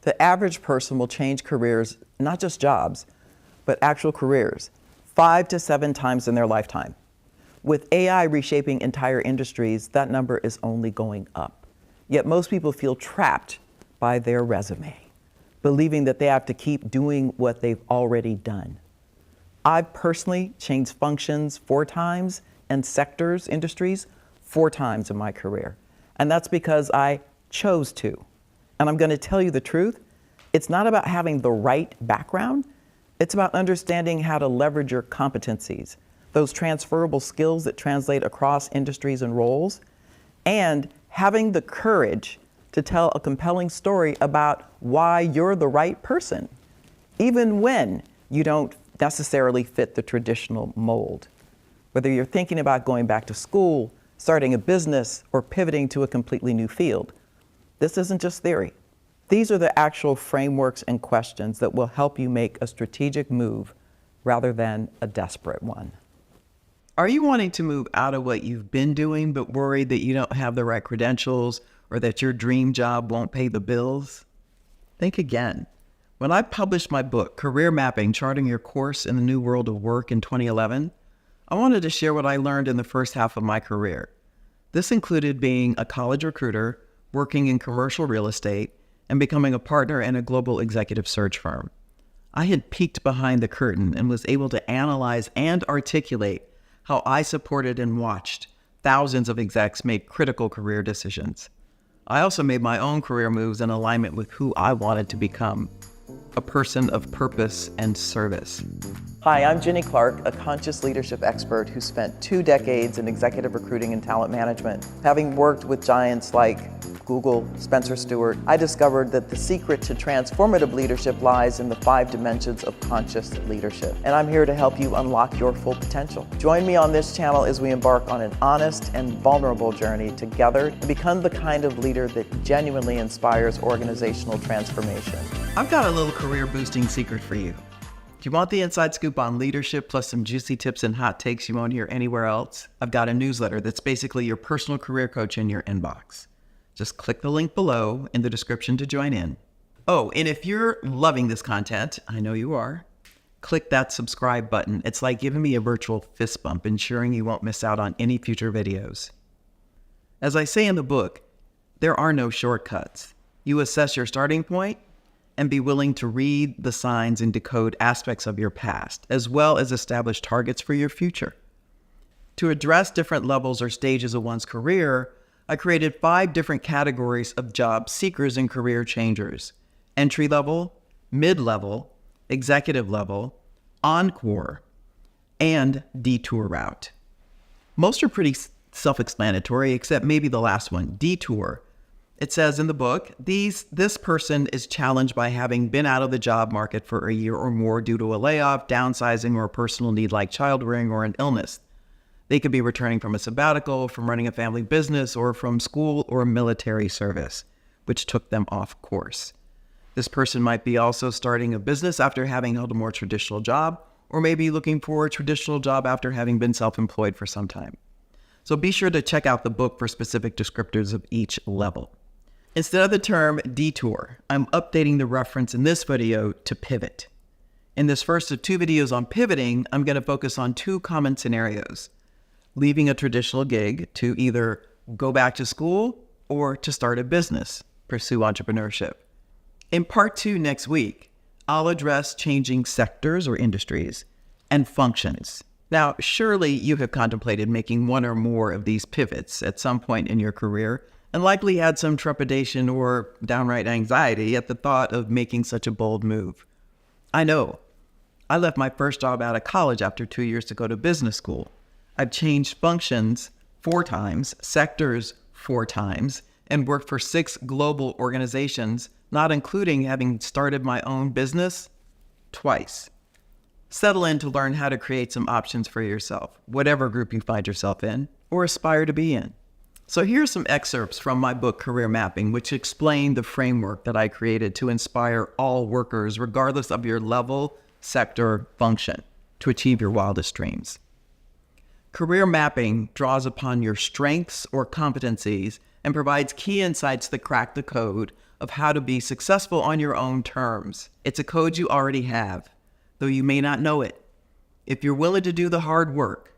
The average person will change careers, not just jobs, but actual careers, 5 to 7 times in their lifetime. With AI reshaping entire industries, that number is only going up. Yet most people feel trapped by their resume, believing that they have to keep doing what they've already done. I've personally changed functions 4 times and sectors, industries, 4 times in my career. And that's because I chose to. And I'm going to tell you the truth, it's not about having the right background, it's about understanding how to leverage your competencies, those transferable skills that translate across industries and roles, and having the courage to tell a compelling story about why you're the right person, even when you don't necessarily fit the traditional mold. Whether you're thinking about going back to school, starting a business, or pivoting to a completely new field, this isn't just theory. These are the actual frameworks and questions that will help you make a strategic move rather than a desperate one. Are you wanting to move out of what you've been doing but worried that you don't have the right credentials or that your dream job won't pay the bills? Think again. When I published my book, Career Mapping: Charting Your Course in the New World of Work in 2011, I wanted to share what I learned in the first half of my career. This included being a college recruiter, working in commercial real estate, and becoming a partner in a global executive search firm. I had peeked behind the curtain and was able to analyze and articulate how I supported and watched thousands of execs make critical career decisions. I also made my own career moves in alignment with who I wanted to become, a person of purpose and service. Hi, I'm Jenny Clark, a conscious leadership expert who spent 2 decades in executive recruiting and talent management. Having worked with giants like Google, Spencer Stuart, I discovered that the secret to transformative leadership lies in the 5 dimensions of conscious leadership. And I'm here to help you unlock your full potential. Join me on this channel as we embark on an honest and vulnerable journey together to become the kind of leader that genuinely inspires organizational transformation. I've got a little career boosting secret for you. Do you want the inside scoop on leadership plus some juicy tips and hot takes you won't hear anywhere else? I've got a newsletter that's basically your personal career coach in your inbox. Just click the link below in the description to join in. Oh, and if you're loving this content, I know you are, click that subscribe button. It's like giving me a virtual fist bump, ensuring you won't miss out on any future videos. As I say in the book, there are no shortcuts. You assess your starting point and be willing to read the signs and decode aspects of your past, as well as establish targets for your future. To address different levels or stages of one's career, I created 5 different categories of job seekers and career changers: entry level, mid-level, executive level, encore, and detour route. Most are pretty self-explanatory, except maybe the last one, detour. It says in the book, this person is challenged by having been out of the job market for a year or more due to a layoff, downsizing, or a personal need like child-rearing or an illness. They could be returning from a sabbatical, from running a family business, or from school or military service, which took them off course. This person might be also starting a business after having held a more traditional job, or maybe looking for a traditional job after having been self-employed for some time. So be sure to check out the book for specific descriptors of each level. Instead of the term detour, I'm updating the reference in this video to pivot. In this first of 2 videos on pivoting, I'm going to focus on 2 common scenarios: leaving a traditional gig to either go back to school or to start a business, pursue entrepreneurship. In part 2 next week, I'll address changing sectors or industries and functions. Now, surely you have contemplated making one or more of these pivots at some point in your career, and likely had some trepidation or downright anxiety at the thought of making such a bold move. I know. I left my first job out of college after 2 years to go to business school. I've changed functions 4 times, sectors 4 times, and worked for 6 global organizations, not including having started my own business twice. Settle in to learn how to create some options for yourself, whatever group you find yourself in or aspire to be in. So here's some excerpts from my book, Career Mapping, which explain the framework that I created to inspire all workers, regardless of your level, sector, function, to achieve your wildest dreams. Career mapping draws upon your strengths or competencies and provides key insights that crack the code of how to be successful on your own terms. It's a code you already have, though you may not know it. If you're willing to do the hard work,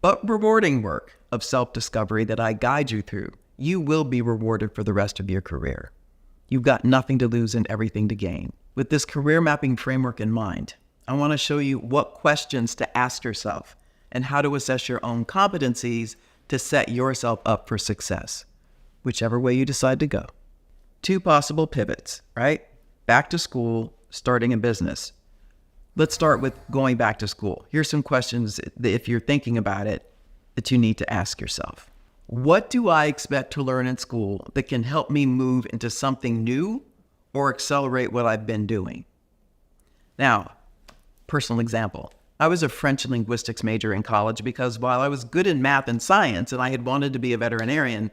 but rewarding work of self-discovery that I guide you through, you will be rewarded for the rest of your career. You've got nothing to lose and everything to gain. With this career mapping framework in mind, I want to show you what questions to ask yourself and how to assess your own competencies to set yourself up for success, whichever way you decide to go. 2 possible pivots, right? Back to school, starting a business. Let's start with going back to school. Here's some questions that if you're thinking about it that you need to ask yourself. What do I expect to learn in school that can help me move into something new or accelerate what I've been doing? Now, personal example. I was a French and linguistics major in college because while I was good in math and science and I had wanted to be a veterinarian,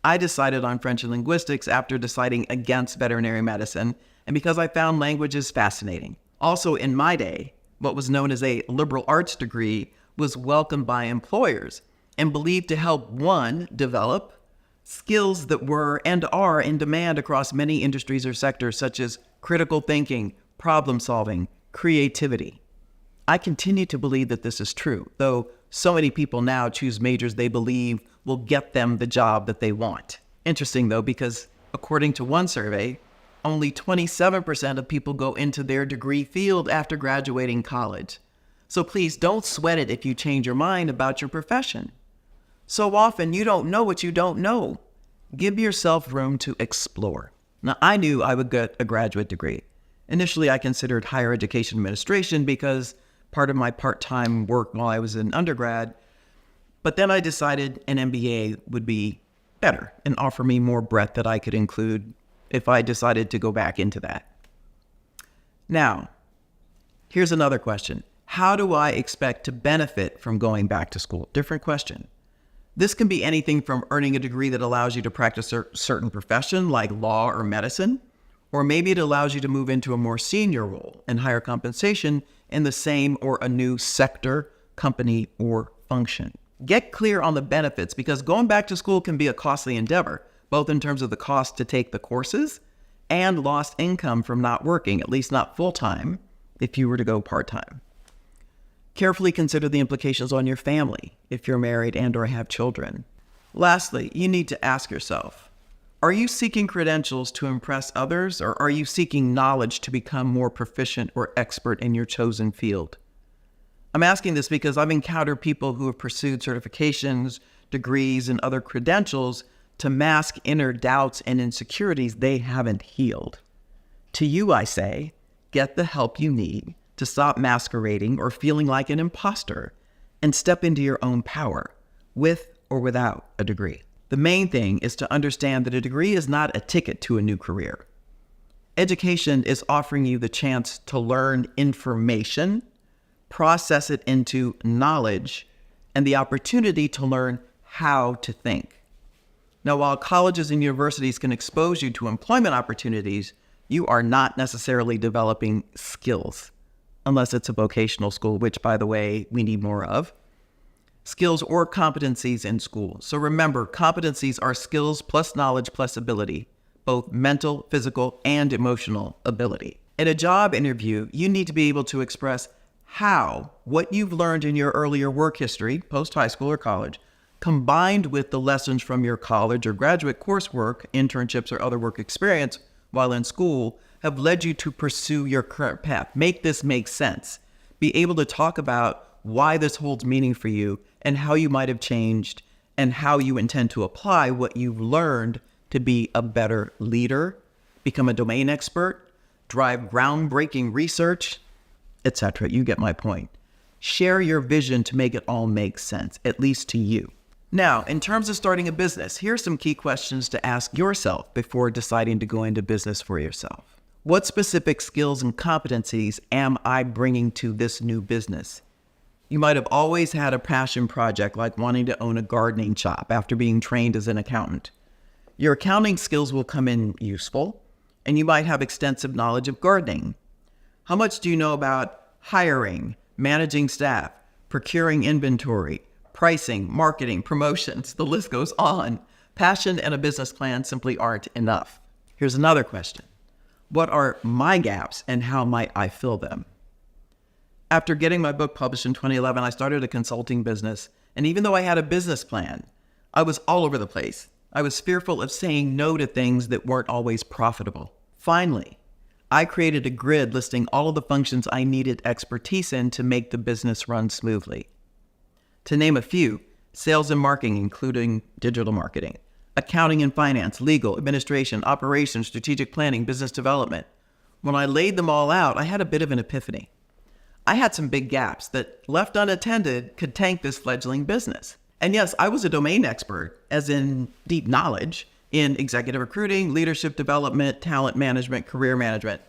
I decided on French and linguistics after deciding against veterinary medicine and because I found languages fascinating. Also, in my day, what was known as a liberal arts degree was welcomed by employers and believed to help one, develop skills that were and are in demand across many industries or sectors such as critical thinking, problem solving, creativity. I continue to believe that this is true, though so many people now choose majors they believe will get them the job that they want. Interesting though, because according to one survey, only 27% of people go into their degree field after graduating college. So please don't sweat it if you change your mind about your profession. So often you don't know what you don't know. Give yourself room to explore. Now, I knew I would get a graduate degree. Initially, I considered higher education administration because part of my part-time work while I was in undergrad, but then I decided an MBA would be better and offer me more breadth that I could include if I decided to go back into that. Now, here's another question. How do I expect to benefit from going back to school? Different question. This can be anything from earning a degree that allows you to practice a certain profession like law or medicine, or maybe it allows you to move into a more senior role and higher compensation in the same or a new sector, company, or function. Get clear on the benefits because going back to school can be a costly endeavor, both in terms of the cost to take the courses and lost income from not working, at least not full-time, if you were to go part-time. Carefully consider the implications on your family if you're married and or have children. Lastly, you need to ask yourself, are you seeking credentials to impress others, or are you seeking knowledge to become more proficient or expert in your chosen field? I'm asking this because I've encountered people who have pursued certifications, degrees, and other credentials to mask inner doubts and insecurities they haven't healed. To you, I say, get the help you need to stop masquerading or feeling like an imposter and step into your own power, with or without a degree. The main thing is to understand that a degree is not a ticket to a new career. Education is offering you the chance to learn information, process it into knowledge, and the opportunity to learn how to think. Now, while colleges and universities can expose you to employment opportunities, you are not necessarily developing skills, unless it's a vocational school, which, by the way, we need more of. Skills or competencies in school. So remember, competencies are skills plus knowledge plus ability, both mental, physical, and emotional ability. In a job interview, you need to be able to express how what you've learned in your earlier work history, post-high school or college, combined with the lessons from your college or graduate coursework, internships, or other work experience while in school have led you to pursue your current path. Make this make sense. Be able to talk about why this holds meaning for you and how you might have changed and how you intend to apply what you've learned to be a better leader, become a domain expert, drive groundbreaking research, etc. You get my point. Share your vision to make it all make sense, at least to you. Now, in terms of starting a business, here's some key questions to ask yourself before deciding to go into business for yourself. What specific skills and competencies am I bringing to this new business? You might have always had a passion project like wanting to own a gardening shop after being trained as an accountant. Your accounting skills will come in useful, and you might have extensive knowledge of gardening. How much do you know about hiring, managing staff, procuring inventory, pricing, marketing, promotions? The list goes on. Passion and a business plan simply aren't enough. Here's another question. What are my gaps and how might I fill them? After getting my book published in 2011, I started a consulting business. And even though I had a business plan, I was all over the place. I was fearful of saying no to things that weren't always profitable. Finally, I created a grid listing all of the functions I needed expertise in to make the business run smoothly. To name a few, sales and marketing, including digital marketing, accounting and finance, legal, administration, operations, strategic planning, business development. When I laid them all out, I had a bit of an epiphany. I had some big gaps that, left unattended, could tank this fledgling business. And yes, I was a domain expert, as in deep knowledge, in executive recruiting, leadership development, talent management, career management.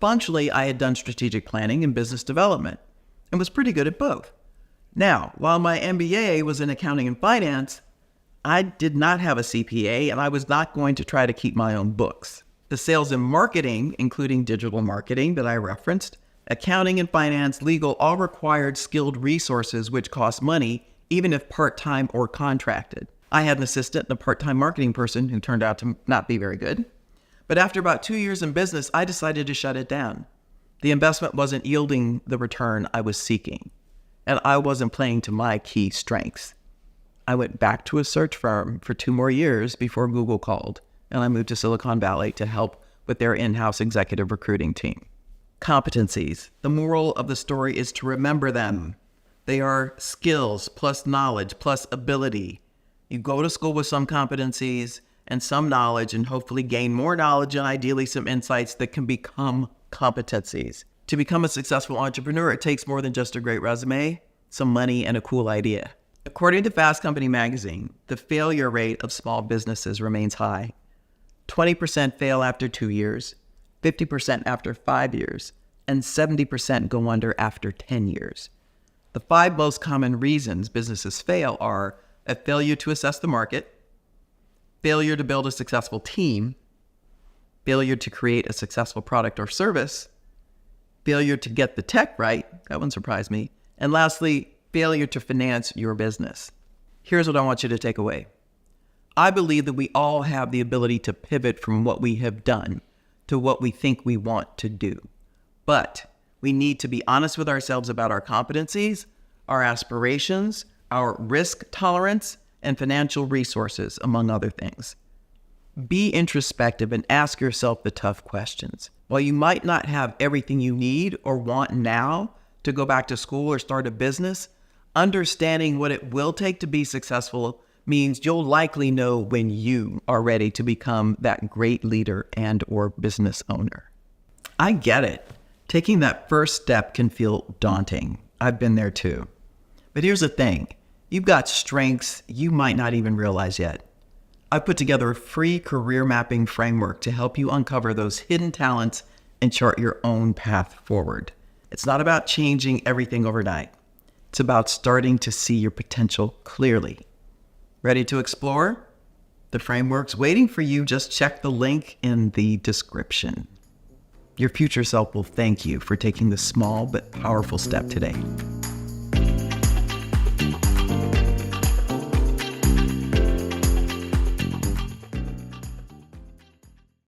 Functionally, I had done strategic planning and business development and was pretty good at both. Now, while my MBA was in accounting and finance, I did not have a CPA and I was not going to try to keep my own books. The sales and marketing, including digital marketing that I referenced, accounting and finance, legal, all required skilled resources which cost money, even if part-time or contracted. I had an assistant and a part-time marketing person who turned out to not be very good. But after about 2 years in business, I decided to shut it down. The investment wasn't yielding the return I was seeking, and I wasn't playing to my key strengths. I went back to a search firm for 2 more years before Google called, and I moved to Silicon Valley to help with their in-house executive recruiting team. Competencies. The moral of the story is to remember them. They are skills plus knowledge plus ability. You go to school with some competencies and some knowledge and hopefully gain more knowledge and ideally some insights that can become competencies. To become a successful entrepreneur, it takes more than just a great resume, some money, and a cool idea. According to Fast Company magazine, the failure rate of small businesses remains high. 20% fail after 2 years, 50% after 5 years, and 70% go under after 10 years. The 5 most common reasons businesses fail are a failure to assess the market, failure to build a successful team, failure to create a successful product or service, failure to get the tech right, that one surprised me, and lastly, failure to finance your business. Here's what I want you to take away. I believe that we all have the ability to pivot from what we have done to what we think we want to do. But we need to be honest with ourselves about our competencies, our aspirations, our risk tolerance, and financial resources, among other things. Be introspective and ask yourself the tough questions. While you might not have everything you need or want now to go back to school or start a business, understanding what it will take to be successful means you'll likely know when you are ready to become that great leader and or business owner. I get it. Taking that first step can feel daunting. I've been there too. But here's the thing. You've got strengths you might not even realize yet. I've put together a free career mapping framework to help you uncover those hidden talents and chart your own path forward. It's not about changing everything overnight. It's about starting to see your potential clearly. Ready to explore? The framework's waiting for you. Just check the link in the description. Your future self will thank you for taking this small but powerful step today.